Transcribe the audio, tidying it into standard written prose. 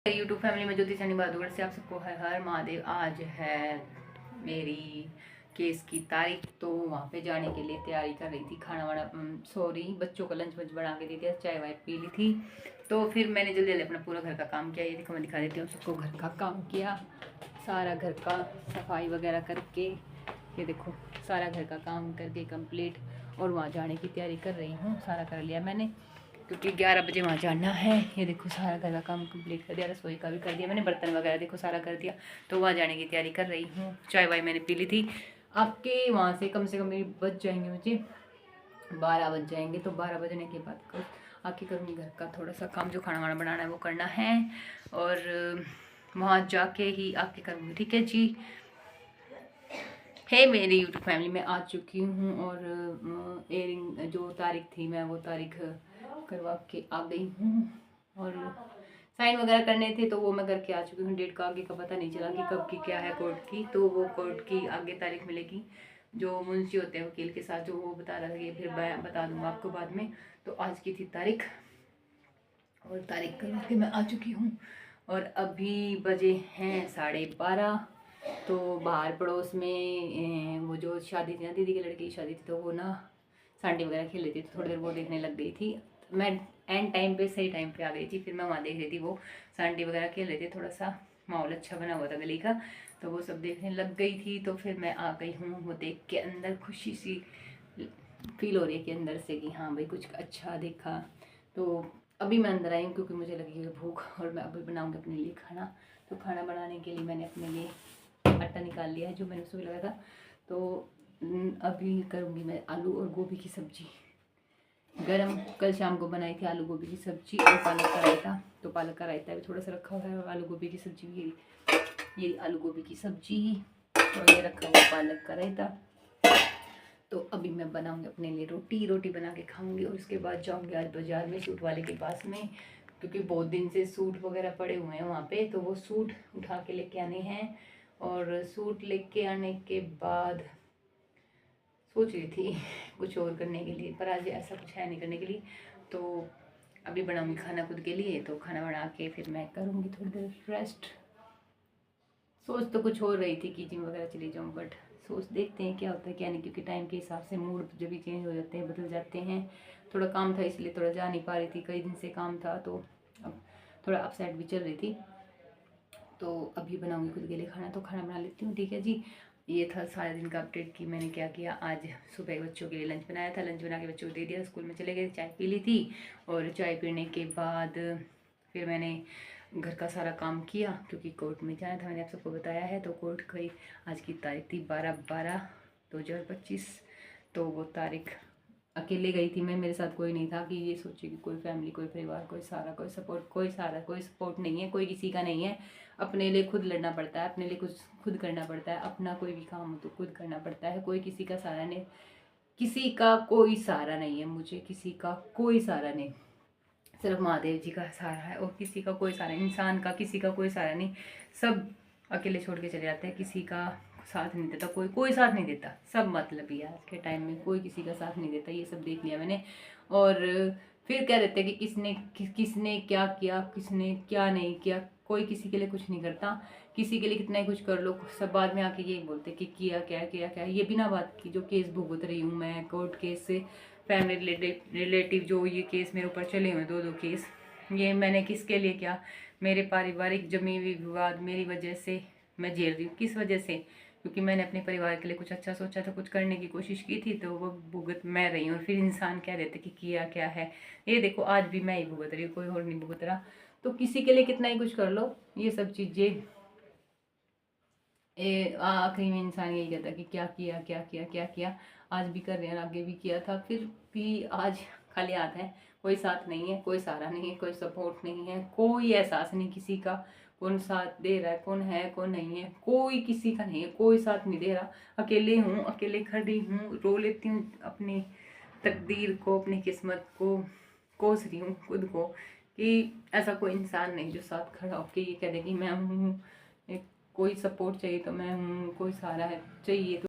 YouTube family में ज्योति सनी बहादुर से आप सबको हर हर महादेव। आज है मेरी केस की तारीख, तो वहाँ पे जाने के लिए तैयारी कर रही थी। खाना वाना सॉरी बच्चों को लंच वंच बना के दी थी, चाय वाय पी ली थी। तो फिर मैंने जल्दी जल्दी अपना पूरा घर का काम किया। ये देखो मैं दिखा देती हूँ सबको। घर का काम किया, सारा घर का सफाई वगैरह करके, ये देखो सारा घर का काम करके कंप्लीट, और वहाँ जाने की तैयारी कर रही हूँ। सारा कर लिया मैंने क्योंकि 11 बजे वहाँ जाना है। ये देखो सारा घर का काम कंप्लीट कर दिया, रसोई का भी कर दिया मैंने, बर्तन वगैरह देखो सारा कर दिया। तो वहाँ जाने की तैयारी कर रही हूँ। चाय वाय मैंने पी ली थी। आपके वहाँ से कम मेरी बज जाएंगे, मुझे 12 बज जाएंगे। तो 12 बजने के बाद आके करूँगी घर का थोड़ा सा काम, जो खाना वाना बनाना है वो करना है, और वहाँ जाके ही आके करूँगी। ठीक है जी। है मेरी यूट्यूब फैमिली में आ चुकी हूँ, और एयरिंग जो तारीख थी मैं वो तारीख करवा के आ गई हूँ, और साइन वगैरह करने थे तो वो मैं करके आ चुकी हूँ। डेट का आगे का पता नहीं चला कि कब की क्या है कोर्ट की, तो वो कोर्ट की आगे तारीख मिलेगी। जो मुंशी होते हैं वकील के साथ, जो वो बता रहे हैं, फिर मैं बता दूँगा आपको बाद में। तो आज की थी तारीख, और तारीख करवा के मैं आ चुकी हूँ, और अभी बजे हैं 12:30। तो बाहर पड़ोस में वो जो शादी थी ना, दीदी के लड़के की शादी थी, तो वो ना सांडी वगैरह खेल रही थी, तो थोड़ी देर वो देखने लग गई थी। मैं एंड टाइम पे सही टाइम पे आ गई थी। फिर मैं वहाँ देख रही थी, वो सांडी वगैरह खेल रहे थे, थोड़ा सा माहौल अच्छा बना हुआ था गली का, तो वो सब देखने लग गई थी। तो फिर मैं आ गई हूँ। वो देख के अंदर खुशी सी फील हो रही है कि अंदर से कि हाँ भाई कुछ अच्छा देखा। तो अभी मैं अंदर आई हूँ क्योंकि मुझे लगी है भूख, और मैं अभी बनाऊँगी अपने लिए खाना। तो खाना बनाने के लिए मैंने अपने लिए आटा निकाल लिया है, जो मैंने सुबह लगाया था। तो अभी करूँगी मैं आलू और गोभी की सब्जी गरम। कल शाम को बनाई थी आलू गोभी की सब्जी और पालक का रायता। तो पालक का रायता भी थोड़ा सा रखा हुआ है, और आलू गोभी की सब्जी भी, ये आलू गोभी की सब्जी, और ये रखा हुआ पालक का रायता। तो अभी मैं बनाऊंगी अपने लिए रोटी बना के खाऊंगी, और उसके बाद जाऊंगी आज बाज़ार में सूट वाले के पास में, क्योंकि बहुत दिन से सूट वगैरह पड़े हुए हैं वहाँ पे। तो वो सूट उठा के लेके आने हैं, और सूट लेके आने के बाद सोच रही थी कुछ और करने के लिए, पर आज ऐसा कुछ है नहीं करने के लिए। तो अभी बनाऊंगी खाना खुद के लिए। तो खाना बना के फिर मैं करूँगी थोड़ी देर रेस्ट। सोच तो कुछ हो रही थी कि जिम वगैरह चली जाऊँ, बट सोच देखते हैं क्या होता है क्या नहीं, क्योंकि टाइम के हिसाब से मूड जब भी चेंज हो जाते हैं, बदल जाते हैं। थोड़ा काम था इसलिए थोड़ा जा नहीं पा रही थी, कई दिन से काम था, तो अब थोड़ा अपसेट भी चल रही थी। तो अभी बनाऊंगी खुद के लिए खाना, तो खाना बना लेती हूँ। ठीक है जी। ये था सारे दिन का अपडेट कि मैंने क्या किया। आज सुबह बच्चों के लिए लंच बनाया था, लंच बना के बच्चों को दे दिया, स्कूल में चले गए, चाय पी ली थी। और चाय पीने के बाद फिर मैंने घर का सारा काम किया, क्योंकि कोर्ट में जाना था, मैंने आप सबको बताया है। तो कोर्ट की आज की तारीख थी 12/12/2025। तो वो तारीख अकेले गई थी मैं, मेरे साथ कोई नहीं था कि ये सोचे कि कोई फैमिली, कोई परिवार, कोई सारा, कोई सपोर्ट, कोई सपोर्ट नहीं है, कोई किसी का नहीं है। अपने लिए खुद लड़ना पड़ता है, अपने लिए कुछ खुद करना पड़ता है। अपना कोई भी काम हो तो खुद करना पड़ता है। कोई किसी का सहारा नहीं, किसी का कोई सहारा नहीं है। मुझे किसी का कोई सहारा नहीं, सिर्फ महादेव जी का सहारा है, और किसी का कोई सहारा, इंसान का किसी का कोई सहारा नहीं। सब अकेले छोड़ के चले जाते हैं, किसी का साथ नहीं देता, कोई साथ नहीं देता। सब मतलब ही आज के टाइम में कोई किसी का साथ नहीं देता, ये सब देख लिया मैंने। और फिर कह देते हैं कि किसने क्या किया, किसने क्या नहीं किया। कोई किसी के लिए कुछ नहीं करता, किसी के लिए कितना ही कुछ कर लो, सब बाद में आके यही बोलते कि किया क्या। ये बिना बात की जो केस भुगत रही हूँ मैं, कोर्ट केस से, फैमिली रिलेटिव जो ये केस मेरे ऊपर चले हुए, दो केस, ये मैंने किसके लिए किया। मेरे पारिवारिक जमी हुई विवाद मेरी वजह से मैं झेल रही हूँ। किस वजह से? क्योंकि मैंने अपने परिवार के लिए कुछ अच्छा सोचा था, कुछ करने की कोशिश की थी, तो वो भुगत मैं रही हूँ। और फिर इंसान कह देते कि किया क्या है। ये देखो आज भी मैं ही भुगत रही हूँ, कोई और नहीं भुगत रहा। तो किसी के लिए कितना ही कुछ कर लो, ये सब चीज़ें आखिरी में इंसान यही कहता कि क्या किया। आज भी कर रहे हैं, आगे भी किया था, फिर भी आज खाली हाथ है। कोई साथ नहीं है, कोई सहारा नहीं है, कोई सपोर्ट नहीं है, कोई एहसास नहीं किसी का, कौन साथ दे रहा है, कौन है कौन नहीं है, कोई किसी का नहीं है, कोई साथ नहीं दे रहा। अकेले हूँ, अकेले खड़ी हूँ, रो लेती हूँ अपनी तकदीर को, अपनी किस्मत को, कोस रही हूँ खुद को कि ऐसा कोई इंसान नहीं जो साथ खड़ा होकर ये कह दे कि मैं हूँ। कोई सपोर्ट चाहिए तो मैं हूँ, कोई सहारा है चाहिए तो